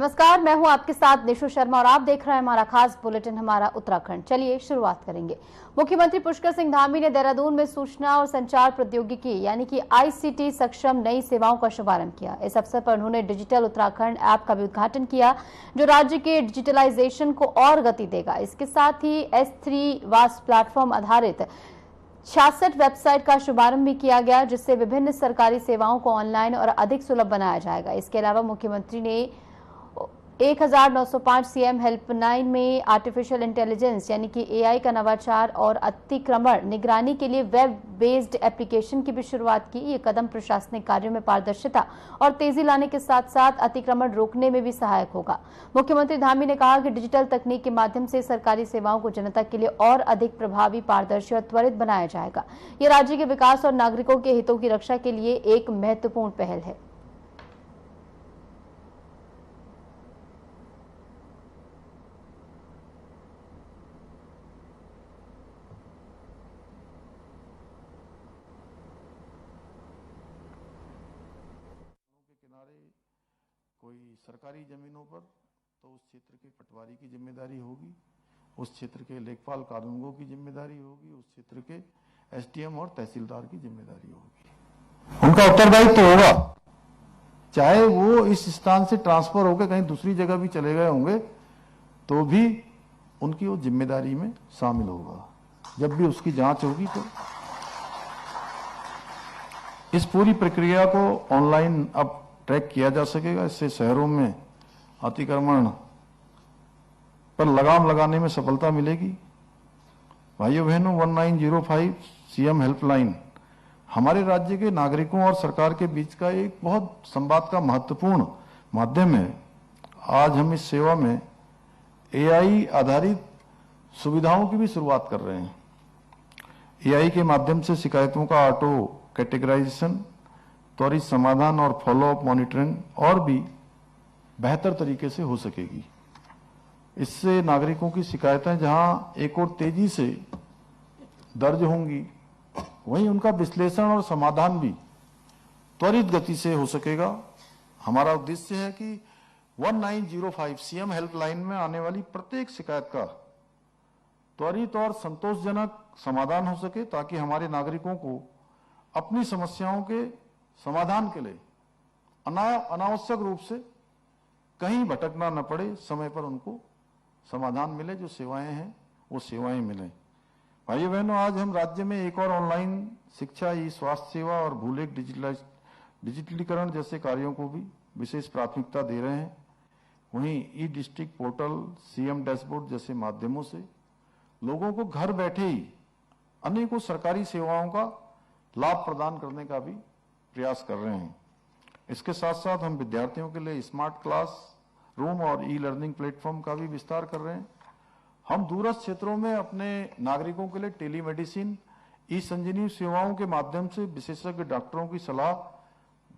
नमस्कार, मैं हूं आपके साथ निशु शर्मा और आप देख रहे हैं हमारा खास बुलेटिन हमारा उत्तराखंड। चलिए शुरुआत करेंगे। मुख्यमंत्री पुष्कर सिंह धामी ने देहरादून में सूचना और संचार प्रौद्योगिकी यानी कि आईसीटी सक्षम नई सेवाओं का शुभारंभ किया। इस अवसर पर उन्होंने डिजिटल उत्तराखंड ऐप का भी उद्घाटन किया, जो राज्य के डिजिटलाइजेशन को और गति देगा। इसके साथ ही S3 वास प्लेटफॉर्म आधारित 66 वेबसाइट का शुभारंभ भी किया गया, जिससे विभिन्न सरकारी सेवाओं को ऑनलाइन और अधिक सुलभ बनाया जाएगा। इसके अलावा मुख्यमंत्री ने 1905 सीएम हेल्पलाइन में आर्टिफिशियल इंटेलिजेंस यानी कि एआई का नवाचार और अतिक्रमण निगरानी के लिए वेब बेस्ड एप्लीकेशन की भी शुरुआत की। ये कदम प्रशासनिक कार्यों में पारदर्शिता और तेजी लाने के साथ साथ अतिक्रमण रोकने में भी सहायक होगा। मुख्यमंत्री धामी ने कहा कि डिजिटल तकनीक के माध्यम से सरकारी सेवाओं को जनता के लिए और अधिक प्रभावी, पारदर्शी और त्वरित बनाया जाएगा। ये राज्य के विकास और नागरिकों के हितों की रक्षा के लिए एक महत्वपूर्ण पहल है। कोई सरकारी जमीनों पर तो उस क्षेत्र के पटवारी की जिम्मेदारी होगी, उस क्षेत्र के लेखपाल कानूनगो की जिम्मेदारी होगी, उस क्षेत्र के एसडीएम और तहसीलदार की जिम्मेदारी होगी। उनका उत्तरदायित्व तो होगा, चाहे वो इस स्थान से ट्रांसफर होकर कहीं दूसरी जगह भी चले गए होंगे तो भी उनकी वो जिम्मेदारी में शामिल होगा। जब भी उसकी जांच होगी तो इस पूरी प्रक्रिया को ऑनलाइन अब ट्रैक किया जा सकेगा। इससे शहरों में अतिक्रमण पर लगाम लगाने में सफलता मिलेगी। भाइयों बहनों, 1905 सीएम हेल्पलाइन हमारे राज्य के नागरिकों और सरकार के बीच का एक बहुत संवाद का महत्वपूर्ण माध्यम है। आज हम इस सेवा में एआई आधारित सुविधाओं की भी शुरुआत कर रहे हैं। एआई के माध्यम से शिकायतों का ऑटो कैटेगराइजेशन, त्वरित समाधान और फॉलोअप मॉनिटरिंग और भी बेहतर तरीके से हो सकेगी। इससे नागरिकों की शिकायतें जहां एक और तेजी से दर्ज होंगी, वहीं उनका विश्लेषण और समाधान भी त्वरित गति से हो सकेगा। हमारा उद्देश्य है कि 1905 सीएम हेल्पलाइन में आने वाली प्रत्येक शिकायत का त्वरित और संतोषजनक समाधान हो सके, ताकि हमारे नागरिकों को अपनी समस्याओं के समाधान के लिए अनावश्यक रूप से कहीं भटकना न पड़े, समय पर उनको समाधान मिले, जो सेवाएं हैं वो सेवाएं मिलें। भाइयों बहनों, आज हम राज्य में एक और ऑनलाइन शिक्षा, ई स्वास्थ्य सेवा और भूलेख डिजिटलीकरण जैसे कार्यों को भी विशेष प्राथमिकता दे रहे हैं। वहीं ई डिस्ट्रिक्ट पोर्टल, सीएम डैशबोर्ड जैसे माध्यमों से लोगों को घर बैठे ही अनेकों सरकारी सेवाओं का लाभ प्रदान करने का भी प्रयास कर रहे हैं। इसके साथ साथ हम विद्यार्थियों के लिए स्मार्ट क्लास रूम और ई लर्निंग प्लेटफॉर्म का भी विस्तार कर रहे हैं। हम दूरस्थ क्षेत्रों में अपने नागरिकों के लिए टेलीमेडिसिन, ई संजीवनी सेवाओं के माध्यम से विशेषज्ञ डॉक्टरों की सलाह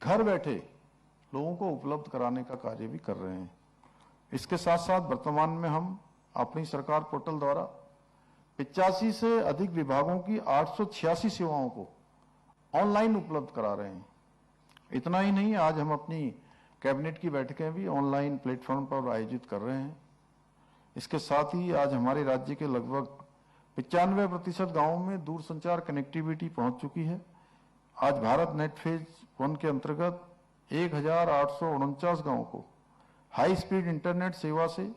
घर बैठे लोगों को उपलब्ध कराने का कार्य भी कर रहे हैं। इसके साथ साथ वर्तमान में हम अपनी सरकार पोर्टल द्वारा 85 से अधिक विभागों की 886 सेवाओं को ऑनलाइन उपलब्ध करा रहे हैं। इतना ही नहीं, आज हम अपनी कैबिनेट की बैठकें भी ऑनलाइन प्लेटफॉर्म पर आयोजित कर रहे हैं। इसके साथ ही आज हमारे राज्य के लगभग 95% गांवों में दूरसंचार कनेक्टिविटी पहुंच चुकी है। आज भारत नेट फेज 1 के अंतर्गत 1849 गांवों को हाई स्पीड इंटरनेट सेवा से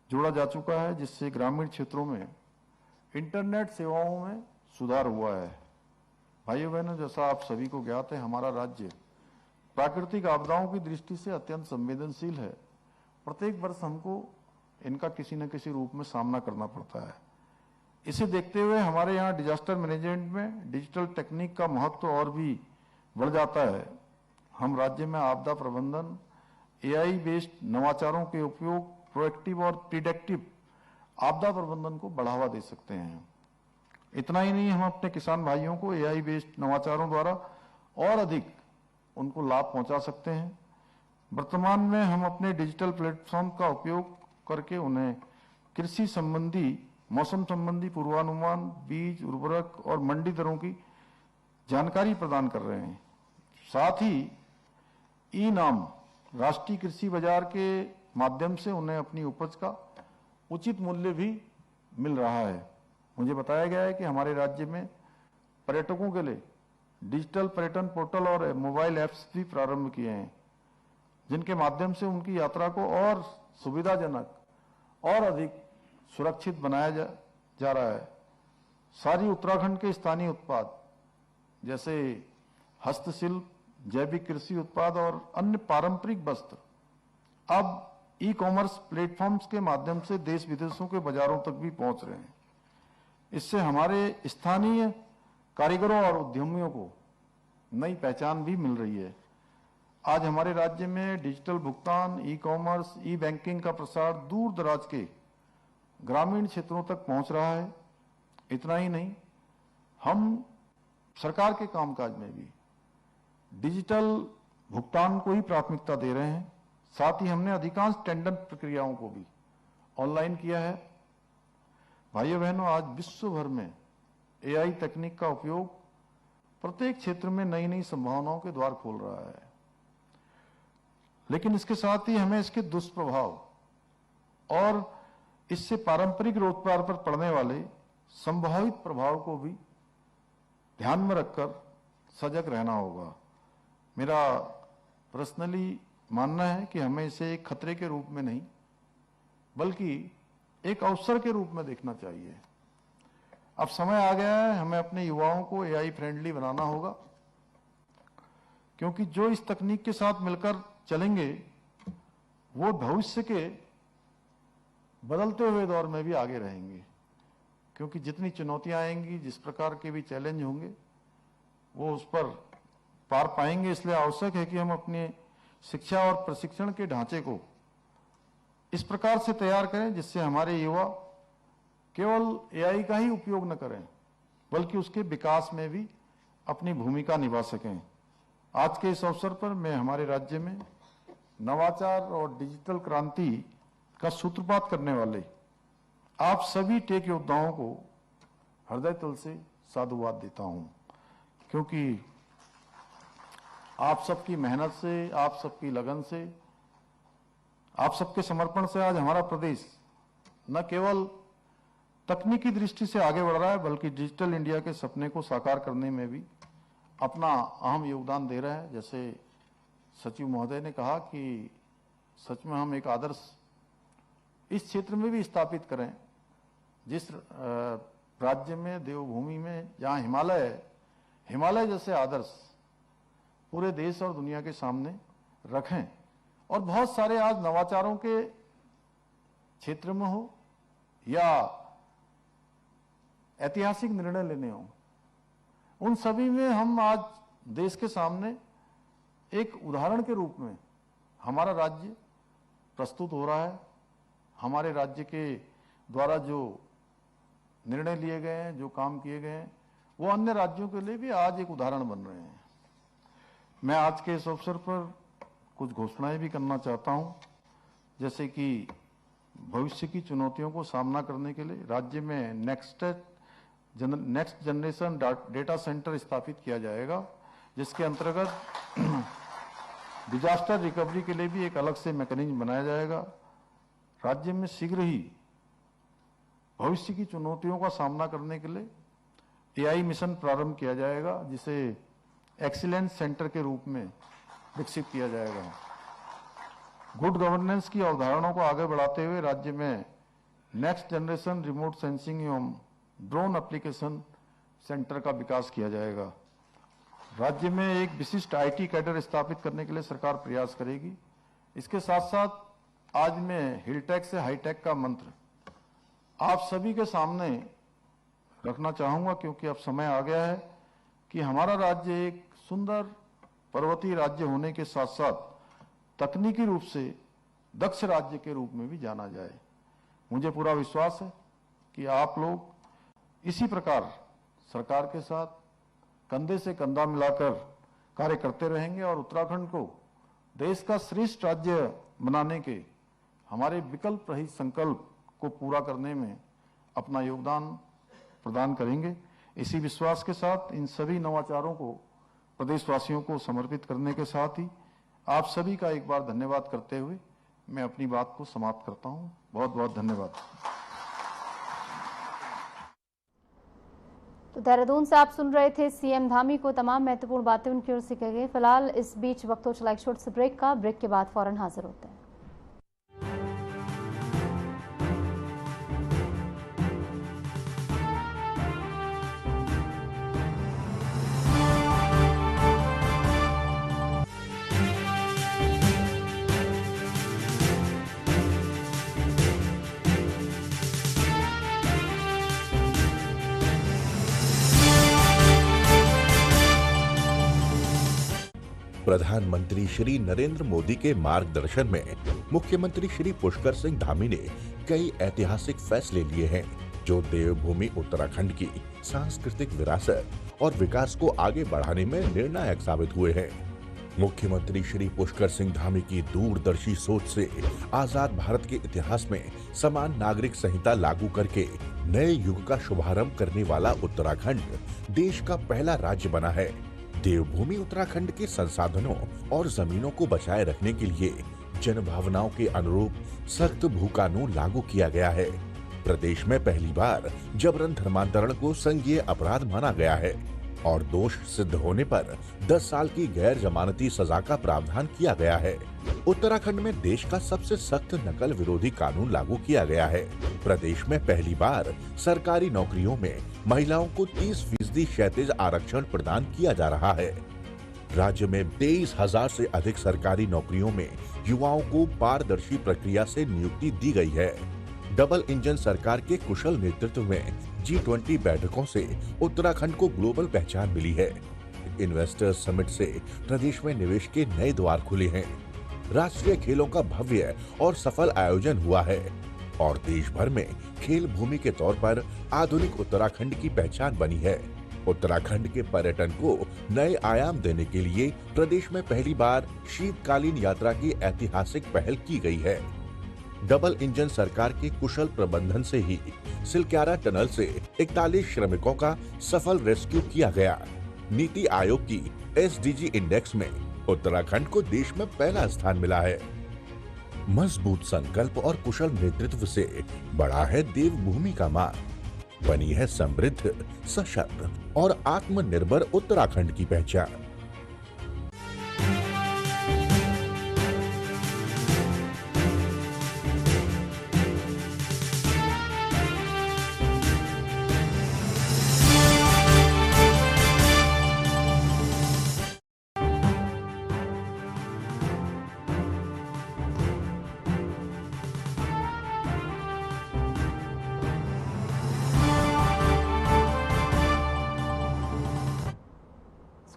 जोड़ा जा चुका है, जिससे ग्रामीण क्षेत्रों में इंटरनेट सेवाओं में सुधार हुआ है। भाइयों बहनों, जैसा आप सभी को ज्ञात है, हमारा राज्य प्राकृतिक आपदाओं की दृष्टि से अत्यंत संवेदनशील है। प्रत्येक वर्ष हमको इनका किसी न किसी रूप में सामना करना पड़ता है। इसे देखते हुए हमारे यहाँ डिजास्टर मैनेजमेंट में डिजिटल तकनीक का महत्व और भी बढ़ जाता है। हम राज्य में आपदा प्रबंधन, एआई बेस्ड नवाचारों के उपयोग, प्रोएक्टिव और प्रिडिक्टिव आपदा प्रबंधन को बढ़ावा दे सकते हैं। इतना ही नहीं, हम अपने किसान भाइयों को एआई बेस्ड नवाचारों द्वारा और अधिक उनको लाभ पहुंचा सकते हैं। वर्तमान में हम अपने डिजिटल प्लेटफॉर्म का उपयोग करके उन्हें कृषि संबंधी, मौसम संबंधी पूर्वानुमान, बीज, उर्वरक और मंडी दरों की जानकारी प्रदान कर रहे हैं। साथ ही ई नाम राष्ट्रीय कृषि बाजार के माध्यम से उन्हें अपनी उपज का उचित मूल्य भी मिल रहा है। मुझे बताया गया है कि हमारे राज्य में पर्यटकों के लिए डिजिटल पर्यटन पोर्टल और मोबाइल ऐप्स भी प्रारंभ किए हैं, जिनके माध्यम से उनकी यात्रा को और सुविधाजनक और अधिक सुरक्षित बनाया जा रहा है। सारी उत्तराखंड के स्थानीय उत्पाद जैसे हस्तशिल्प, जैविक कृषि उत्पाद और अन्य पारंपरिक वस्त्र अब ई-कॉमर्स प्लेटफॉर्म्स के माध्यम से देश विदेशों के बाजारों तक भी पहुंच रहे हैं। इससे हमारे स्थानीय कारीगरों और उद्यमियों को नई पहचान भी मिल रही है। आज हमारे राज्य में डिजिटल भुगतान, ई-कॉमर्स, ई-बैंकिंग का प्रसार दूर दराज के ग्रामीण क्षेत्रों तक पहुंच रहा है। इतना ही नहीं, हम सरकार के कामकाज में भी डिजिटल भुगतान को ही प्राथमिकता दे रहे हैं। साथ ही हमने अधिकांश टेंडर प्रक्रियाओं को भी ऑनलाइन किया है। भाइयों बहनों, आज विश्व भर में एआई तकनीक का उपयोग प्रत्येक क्षेत्र में नई नई संभावनाओं के द्वार खोल रहा है, लेकिन इसके साथ ही हमें इसके दुष्प्रभाव और इससे पारंपरिक रोजगार पर पड़ने वाले संभावित प्रभाव को भी ध्यान में रखकर सजग रहना होगा। मेरा पर्सनली मानना है कि हमें इसे एक खतरे के रूप में नहीं बल्कि एक अवसर के रूप में देखना चाहिए। अब समय आ गया है, हमें अपने युवाओं को एआई फ्रेंडली बनाना होगा, क्योंकि जो इस तकनीक के साथ मिलकर चलेंगे वो भविष्य के बदलते हुए दौर में भी आगे रहेंगे। क्योंकि जितनी चुनौतियां आएंगी, जिस प्रकार के भी चैलेंज होंगे, वो उस पर पार पाएंगे। इसलिए आवश्यक है कि हम अपने शिक्षा और प्रशिक्षण के ढांचे को इस प्रकार से तैयार करें जिससे हमारे युवा केवल एआई का ही उपयोग न करें बल्कि उसके विकास में भी अपनी भूमिका निभा सकें। आज के इस अवसर पर मैं हमारे राज्य में नवाचार और डिजिटल क्रांति का सूत्रपात करने वाले आप सभी टेक योद्धाओं को हृदय तल से साधुवाद देता हूं, क्योंकि आप सबकी मेहनत से, आप सबकी लगन से, आप सबके समर्पण से आज हमारा प्रदेश न केवल तकनीकी दृष्टि से आगे बढ़ रहा है बल्कि डिजिटल इंडिया के सपने को साकार करने में भी अपना अहम योगदान दे रहा है। जैसे सचिव महोदय ने कहा कि सच में हम एक आदर्श इस क्षेत्र में भी स्थापित करें, जिस राज्य में, देवभूमि में, जहां हिमालय जैसे आदर्श पूरे देश और दुनिया के सामने रखें और बहुत सारे आज नवाचारों के क्षेत्र में हो या ऐतिहासिक निर्णय लेने हो, उन सभी में हम आज देश के सामने एक उदाहरण के रूप में हमारा राज्य प्रस्तुत हो रहा है। हमारे राज्य के द्वारा जो निर्णय लिए गए हैं, जो काम किए गए हैं, वो अन्य राज्यों के लिए भी आज एक उदाहरण बन रहे हैं। मैं आज के इस अवसर पर कुछ घोषणाएं भी करना चाहता हूं, जैसे कि भविष्य की चुनौतियों को सामना करने के लिए राज्य में नेक्स्ट जनरेशन डेटा सेंटर स्थापित किया जाएगा, जिसके अंतर्गत डिजास्टर रिकवरी के लिए भी एक अलग से मैकेनिज्म बनाया जाएगा। राज्य में शीघ्र ही भविष्य की चुनौतियों का सामना करने के लिए एआई मिशन प्रारंभ किया जाएगा, जिसे एक्सीलेंस सेंटर के रूप में विकसित किया जाएगा। गुड गवर्नेंस की अवधारणाओं को आगे बढ़ाते हुए राज्य में नेक्स्ट जनरेशन रिमोट सेंसिंग एवं ड्रोन एप्लीकेशन सेंटर का विकास किया जाएगा। राज्य में एक विशिष्ट आईटी कैडर स्थापित करने के लिए सरकार प्रयास करेगी। इसके साथ साथ आज मैं हिलटेक से हाईटेक का मंत्र आप सभी के सामने रखना चाहूंगा, क्योंकि अब समय आ गया है कि हमारा राज्य एक सुंदर पर्वतीय राज्य होने के साथ साथ तकनीकी रूप से दक्ष राज्य के रूप में भी जाना जाए। मुझे पूरा विश्वास है कि आप लोग इसी प्रकार सरकार के साथ कंधे से कंधा मिलाकर कार्य करते रहेंगे और उत्तराखंड को देश का श्रेष्ठ राज्य बनाने के हमारे विकल्प रहित संकल्प को पूरा करने में अपना योगदान प्रदान करेंगे। इसी विश्वास के साथ इन सभी नवाचारों को प्रदेशवासियों को समर्पित करने के साथ ही आप सभी का एक बार धन्यवाद करते हुए मैं अपनी बात को समाप्त करता हूं। बहुत बहुत धन्यवाद। तो देहरादून से आप सुन रहे थे सीएम धामी को। तमाम महत्वपूर्ण बातें उनकी ओर से कही गई। फिलहाल इस बीच वक्त हो चला एक छोटे से ब्रेक का। ब्रेक के बाद फौरन हाजिर होते हैं। प्रधानमंत्री श्री नरेंद्र मोदी के मार्गदर्शन में मुख्यमंत्री श्री पुष्कर सिंह धामी ने कई ऐतिहासिक फैसले लिए हैं जो देवभूमि उत्तराखंड की सांस्कृतिक विरासत और विकास को आगे बढ़ाने में निर्णायक साबित हुए हैं। मुख्यमंत्री श्री पुष्कर सिंह धामी की दूरदर्शी सोच से आजाद भारत के इतिहास में समान नागरिक संहिता लागू करके नए युग का शुभारंभ करने वाला उत्तराखंड देश का पहला राज्य बना है। देवभूमि उत्तराखंड के संसाधनों और जमीनों को बचाए रखने के लिए जनभावनाओं के अनुरूप सख्त भू कानून लागू किया गया है। प्रदेश में पहली बार जबरन धर्मांतरण को संज्ञेय अपराध माना गया है और दोष सिद्ध होने पर 10 साल की गैर जमानती सजा का प्रावधान किया गया है। उत्तराखंड में देश का सबसे सख्त नकल विरोधी कानून लागू किया गया है। प्रदेश में पहली बार सरकारी नौकरियों में महिलाओं को 30% क्षैतिज आरक्षण प्रदान किया जा रहा है। राज्य में 23,000 से अधिक सरकारी नौकरियों में युवाओं को पारदर्शी प्रक्रिया से नियुक्ति दी गई है। डबल इंजन सरकार के कुशल नेतृत्व में G20 बैठकों से उत्तराखंड को ग्लोबल पहचान मिली है। इन्वेस्टर्स समिट से प्रदेश में निवेश के नए द्वार खुले हैं। राष्ट्रीय खेलों का भव्य और सफल आयोजन हुआ है और देश भर में खेल भूमि के तौर पर आधुनिक उत्तराखंड की पहचान बनी है। उत्तराखंड के पर्यटन को नए आयाम देने के लिए प्रदेश में पहली बार शीतकालीन यात्रा की ऐतिहासिक पहल की गई है। डबल इंजन सरकार के कुशल प्रबंधन से ही सिलक्यारा टनल से 41 श्रमिकों का सफल रेस्क्यू किया गया। नीति आयोग की SDG इंडेक्स में उत्तराखंड को देश में पहला स्थान मिला है। मजबूत संकल्प और कुशल नेतृत्व से बड़ा है देवभूमि का मार्ग, बनी है समृद्ध, सशक्त और आत्मनिर्भर उत्तराखंड की पहचान।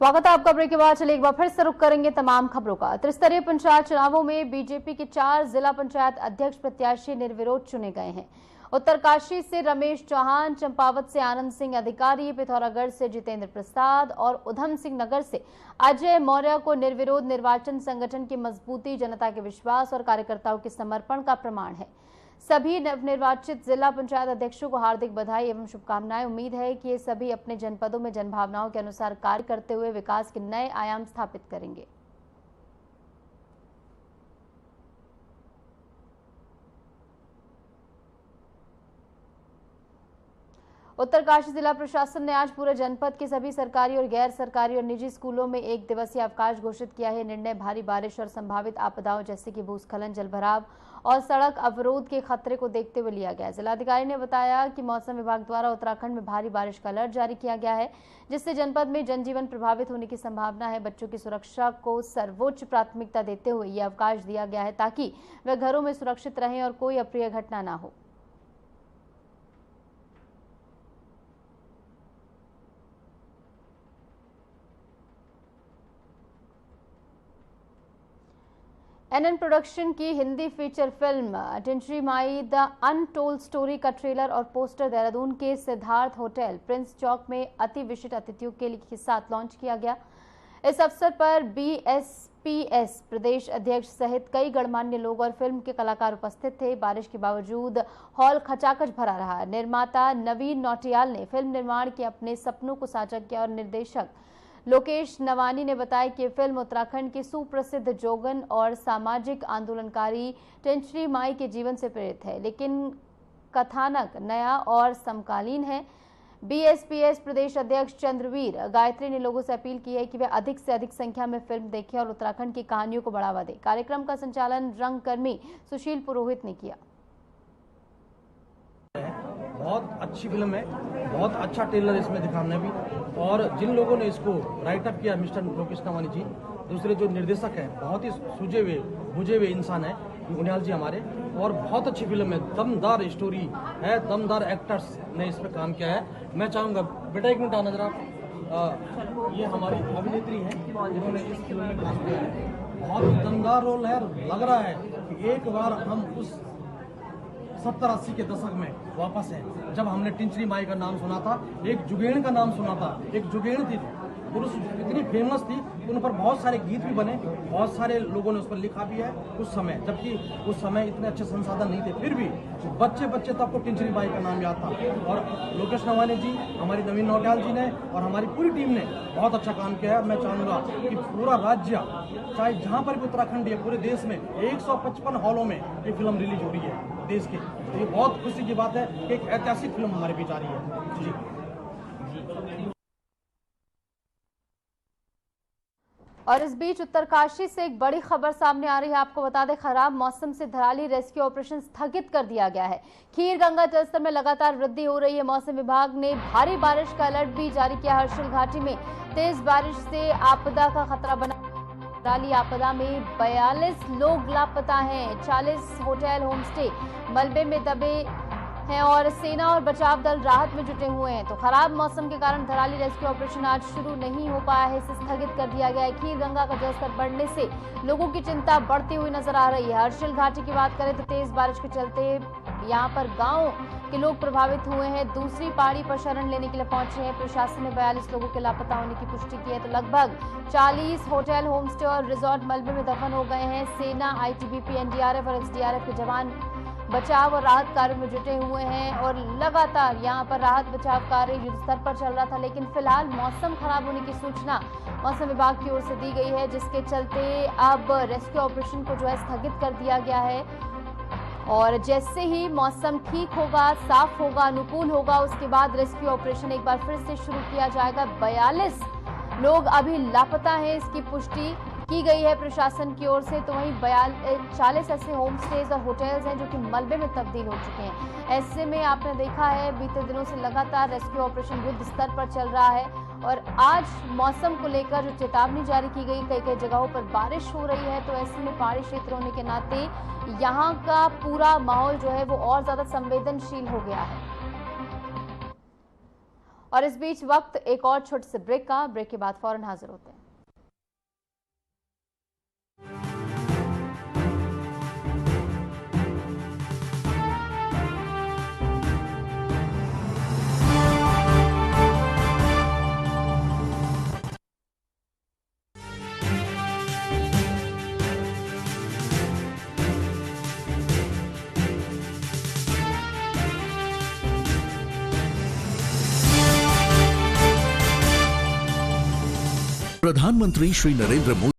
स्वागत है आपका। ब्रेक के बाद चलिए एक बार फिर से रुक करेंगे तमाम खबरों का। त्रिस्तरीय पंचायत चुनावों में बीजेपी के 4 जिला पंचायत अध्यक्ष प्रत्याशी निर्विरोध चुने गए हैं। उत्तरकाशी से रमेश चौहान, चंपावत से आनंद सिंह अधिकारी, पिथौरागढ़ से जितेंद्र प्रसाद और उधम सिंह नगर से अजय मौर्य को निर्विरोध निर्वाचन संगठन की मजबूती, जनता के विश्वास और कार्यकर्ताओं के समर्पण का प्रमाण है। सभी नवनिर्वाचित जिला पंचायत अध्यक्षों को हार्दिक बधाई एवं शुभकामनाएं। उम्मीद है कि ये सभी अपने जनपदों में जनभावनाओं के अनुसार कार्य करते हुए विकास के नए आयाम स्थापित करेंगे। उत्तरकाशी जिला प्रशासन ने आज पूरे जनपद के सभी सरकारी और गैर सरकारी और निजी स्कूलों में 1 दिवसीय अवकाश घोषित किया है। निर्णय भारी बारिश और संभावित आपदाओं जैसे कि भूस्खलन, जलभराव और सड़क अवरोध के खतरे को देखते हुए लिया गया। जिलाधिकारी ने बताया कि मौसम विभाग द्वारा उत्तराखंड में भारी बारिश का अलर्ट जारी किया गया है, जिससे जनपद में जनजीवन प्रभावित होने की संभावना है। बच्चों की सुरक्षा को सर्वोच्च प्राथमिकता देते हुए यह अवकाश दिया गया है ताकि वे घरों में सुरक्षित रहें और कोई अप्रिय घटना न हो। NN प्रोडक्शन की Hindi feature film Tinchari Mai the untold story का ट्रेलर और पोस्टर देहरादून के सिद्धार्थ होटल प्रिंस चौक में अति विशिष्ट अतिथियों के साथ लॉन्च किया गया। इस अवसर पर BSPS प्रदेश अध्यक्ष सहित कई गणमान्य लोग और फिल्म के कलाकार उपस्थित थे। बारिश के बावजूद हॉल खचाखच भरा रहा। निर्माता नवीन नौटियाल ने फिल्म निर्माण के अपने सपनों को साझा किया और निर्देशक लोकेश नवानी ने बताया कि फिल्म उत्तराखंड के सुप्रसिद्ध जोगन और सामाजिक आंदोलनकारी टिंचरी माई के जीवन से प्रेरित है, लेकिन कथानक नया और समकालीन है। बीएसपीएस प्रदेश अध्यक्ष चंद्रवीर गायत्री ने लोगों से अपील की है कि वे अधिक से अधिक संख्या में फिल्म देखें और उत्तराखंड की कहानियों को बढ़ावा दें। कार्यक्रम का संचालन रंगकर्मी सुशील पुरोहित ने किया। बहुत अच्छी फिल्म है, बहुत अच्छा ट्रेलर इसमें दिखाने भी, और जिन लोगों ने इसको राइटअप किया, मिस्टर लोकेश नवानी जी, दूसरे जो निर्देशक हैं, बहुत ही सूझे हुए बुझे हुए इंसान हैं गुनियाल जी हमारे, और बहुत अच्छी फिल्म है, दमदार स्टोरी है, दमदार एक्टर्स ने इस पर काम किया है। मैं चाहूँगा बेटा एक मिनट आना जरा, ये हमारी अभिनेत्री हैं जिन्होंने इस फिल्म में काम किया है, बहुत ही दमदार रोल है। लग रहा है कि एक बार हम उस 70-80 के दशक में वापस हैं, जब हमने टिंचरी माई का नाम सुना था, एक जुगेण का नाम सुना था। एक जुगेण थी, पुरुष इतनी फेमस थी, उन पर बहुत सारे गीत भी बने, बहुत सारे लोगों ने उस पर लिखा भी है उस समय, जबकि उस समय इतने अच्छे संसाधन नहीं थे, फिर भी बच्चे बच्चे तक को टिंचरी माई का नाम याद था। और लोकेश नवानी जी, हमारी नवीन नौटियाल जी ने और हमारी पूरी टीम ने बहुत अच्छा काम किया है। मैं चाहूँगा कि पूरा राज्य, चाहे जहाँ पर भी उत्तराखंड है, पूरे देश में 155 हॉलों में ये फिल्म रिलीज हो रही है देश के। तो ये बहुत खुशी की बात है कि एक ऐतिहासिक फिल्म हमारे बीच आ रही है। जी। और इस बीच उत्तरकाशी से एक बड़ी खबर सामने आ रही है। आपको बता दें, खराब मौसम से धराली रेस्क्यू ऑपरेशन स्थगित कर दिया गया है। खीर गंगा जलस्तर में लगातार वृद्धि हो रही है। मौसम विभाग ने भारी बारिश का अलर्ट भी जारी किया। हर्षिल घाटी में तेज बारिश से आपदा का खतरा बना। धराली आपदा में 42 लोग लापता हैं। 40 होटल होमस्टे मलबे में दबे हैं और सेना और बचाव दल राहत में जुटे हुए हैं। तो खराब मौसम के कारण धराली रेस्क्यू ऑपरेशन आज शुरू नहीं हो पाया है, इसे स्थगित कर दिया गया है। खीर गंगा का जलस्तर बढ़ने से लोगों की चिंता बढ़ती हुई नजर आ रही है। हर्षिल घाटी की बात करें तो तेज बारिश के चलते यहाँ पर गाँव के लोग प्रभावित हुए हैं, दूसरी पहाड़ी पर शरण लेने के लिए पहुंचे हैं। प्रशासन ने 42 लोगों के लापता होने की पुष्टि की है। तो लगभग 40 होटल होमस्टे और रिजॉर्ट मलबे में दफन हो गए हैं। सेना, आईटीबीपी, एनडीआरएफ और एसडीआरएफ के जवान बचाव और राहत कार्य में जुटे हुए हैं और लगातार यहां पर राहत बचाव कार्य युद्ध स्तर पर चल रहा था। लेकिन फिलहाल मौसम खराब होने की सूचना मौसम विभाग की ओर से दी गई है, जिसके चलते अब रेस्क्यू ऑपरेशन को जो है स्थगित कर दिया गया है। और जैसे ही मौसम ठीक होगा, साफ होगा, अनुकूल होगा, उसके बाद रेस्क्यू ऑपरेशन एक बार फिर से शुरू किया जाएगा। 42 लोग अभी लापता हैं, इसकी पुष्टि की गई है प्रशासन की ओर से। तो वहीं 40 ऐसे होम स्टेज और होटल्स हैं जो कि मलबे में तब्दील हो चुके हैं। ऐसे में आपने देखा है बीते दिनों से लगातार रेस्क्यू ऑपरेशन युद्ध स्तर पर चल रहा है और आज मौसम को लेकर जो चेतावनी जारी की गई, कई कई जगहों पर बारिश हो रही है। तो ऐसे में पहाड़ी क्षेत्र होने के नाते यहाँ का पूरा माहौल जो है वो और ज्यादा संवेदनशील हो गया है। और इस बीच वक्त एक और छोटे से ब्रेक का, ब्रेक के बाद फौरन हाजिर होते हैं। प्रधानमंत्री श्री नरेंद्र मोदी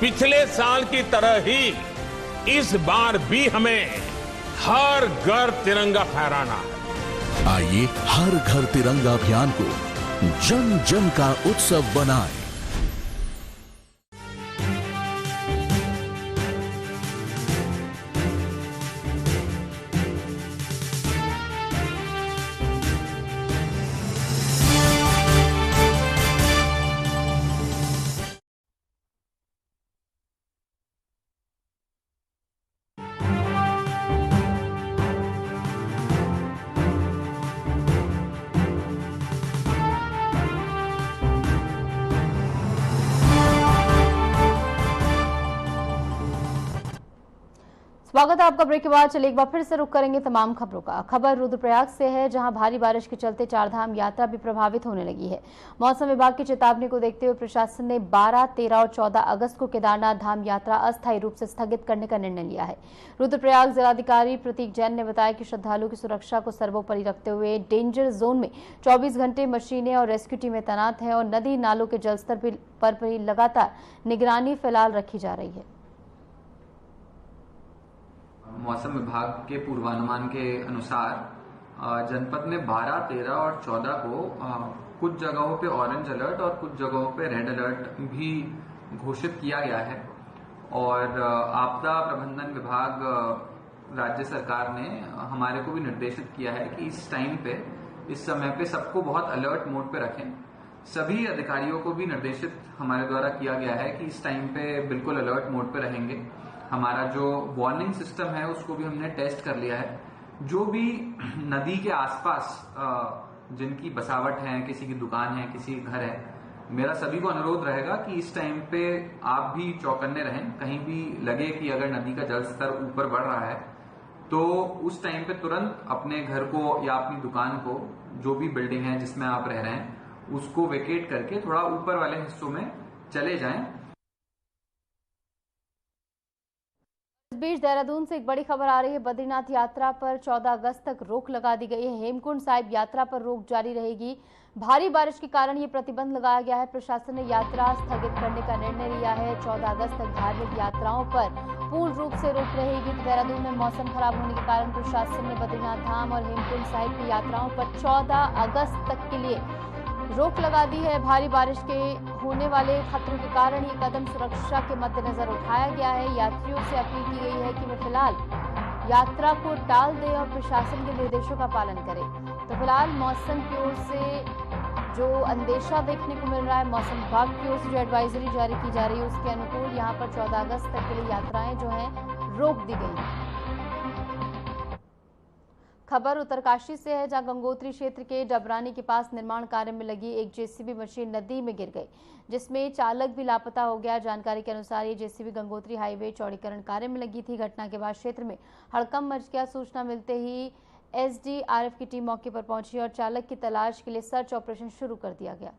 पिछले साल की तरह ही इस बार भी हमें हर घर तिरंगा फहराना है। आइए हर घर तिरंगा अभियान को जन जन का उत्सव बनाएं। स्वागत है आपका। ब्रेक के बाद चलिए एक बार फिर से रुक करेंगे तमाम खबरों का। खबर रुद्रप्रयाग से है, जहां भारी बारिश के चलते चारधाम यात्रा भी प्रभावित होने लगी है। मौसम विभाग की चेतावनी को देखते हुए प्रशासन ने 12, 13 और 14 अगस्त को केदारनाथ धाम यात्रा अस्थायी रूप से स्थगित करने का निर्णय लिया है। रुद्रप्रयाग जिलाधिकारी प्रतीक जैन ने बताया कि श्रद्धालुओं की सुरक्षा को सर्वोपरि रखते हुए डेंजर जोन में 24 घंटे मशीनें और रेस्क्यू टीमें तैनात हैं और नदी नालों के जलस्तर पर भी लगातार निगरानी फिलहाल रखी जा रही है। मौसम विभाग के पूर्वानुमान के अनुसार जनपद में 12, 13 और 14 को कुछ जगहों पे ऑरेंज अलर्ट और कुछ जगहों पे रेड अलर्ट भी घोषित किया गया है। और आपदा प्रबंधन विभाग राज्य सरकार ने हमारे को भी निर्देशित किया है कि इस टाइम पे, इस समय पे सबको बहुत अलर्ट मोड पे रखें। सभी अधिकारियों को भी निर्देशित हमारे द्वारा किया गया है कि इस टाइम पे बिल्कुल अलर्ट मोड पे रहेंगे। हमारा जो वार्निंग सिस्टम है उसको भी हमने टेस्ट कर लिया है। जो भी नदी के आसपास जिनकी बसावट है, किसी की दुकान है, किसी का घर है, मेरा सभी को अनुरोध रहेगा कि इस टाइम पे आप भी चौकन्ने रहें। कहीं भी लगे कि अगर नदी का जल स्तर ऊपर बढ़ रहा है तो उस टाइम पे तुरंत अपने घर को या अपनी दुकान को, जो भी बिल्डिंग है जिसमें आप रह रहे हैं, उसको वेकेट करके थोड़ा ऊपर वाले हिस्सों में चले जाएं। इस बीच देहरादून से एक बड़ी खबर आ रही है। बद्रीनाथ यात्रा पर 14 अगस्त तक रोक लगा दी गई है। हेमकुंड साहिब यात्रा पर रोक जारी रहेगी। भारी बारिश के कारण ये प्रतिबंध लगाया गया है। प्रशासन ने यात्रा स्थगित करने का निर्णय लिया है। 14 अगस्त तक धार्मिक यात्राओं पर पूर्ण रूप से रोक रहेगी। देहरादून में मौसम खराब होने के कारण प्रशासन ने बद्रीनाथ धाम और हेमकुंड साहिब की यात्राओं पर 14 अगस्त तक के लिए रोक लगा दी है। भारी बारिश के होने वाले खतरों के कारण ये कदम सुरक्षा के मद्देनजर उठाया गया है। यात्रियों से अपील की गई है कि वे फिलहाल यात्रा को टाल दें और प्रशासन के निर्देशों का पालन करें। तो फिलहाल मौसम की ओर से जो अंदेशा देखने को मिल रहा है, मौसम विभाग की ओर से जो एडवाइजरी जारी की जा रही है उसके अनुकूल यहाँ पर 14 अगस्त तक के लिए यात्राएं जो हैं रोक दी गई हैं। खबर उत्तरकाशी से है, जहां गंगोत्री क्षेत्र के डबरानी के पास निर्माण कार्य में लगी एक जेसीबी मशीन नदी में गिर गई, जिसमें चालक भी लापता हो गया। जानकारी के अनुसार ये जेसीबी गंगोत्री हाईवे चौड़ीकरण कार्य में लगी थी। घटना के बाद क्षेत्र में हड़कंप मच गया। सूचना मिलते ही एसडीआरएफ की टीम मौके पर पहुंची और चालक की तलाश के लिए सर्च ऑपरेशन शुरू कर दिया गया।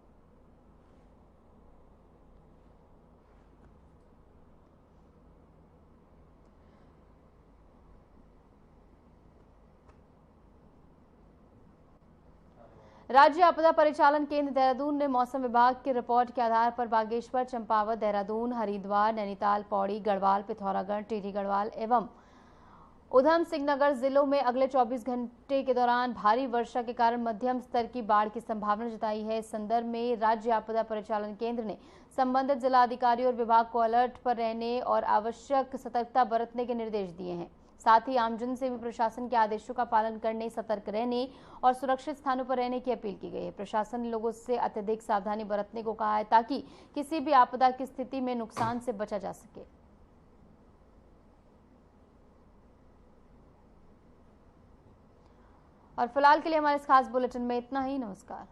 राज्य आपदा परिचालन केंद्र देहरादून ने मौसम विभाग की रिपोर्ट के आधार पर बागेश्वर, चंपावत, देहरादून, हरिद्वार, नैनीताल, पौड़ी, गढ़वाल, पिथौरागढ़, टिहरी गढ़वाल एवं उधम सिंह नगर जिलों में अगले 24 घंटे के दौरान भारी वर्षा के कारण मध्यम स्तर की बाढ़ की संभावना जताई है। इस संदर्भ में राज्य आपदा परिचालन केंद्र ने संबंधित जिलाधिकारी और विभाग को अलर्ट पर रहने और आवश्यक सतर्कता बरतने के निर्देश दिए हैं। साथ ही आमजन से भी प्रशासन के आदेशों का पालन करने, सतर्क रहने और सुरक्षित स्थानों पर रहने की अपील की गई है। प्रशासन ने लोगों से अत्यधिक सावधानी बरतने को कहा है ताकि किसी भी आपदा की स्थिति में नुकसान से बचा जा सके। और फिलहाल के लिए हमारे इस खास बुलेटिन में इतना ही। नमस्कार।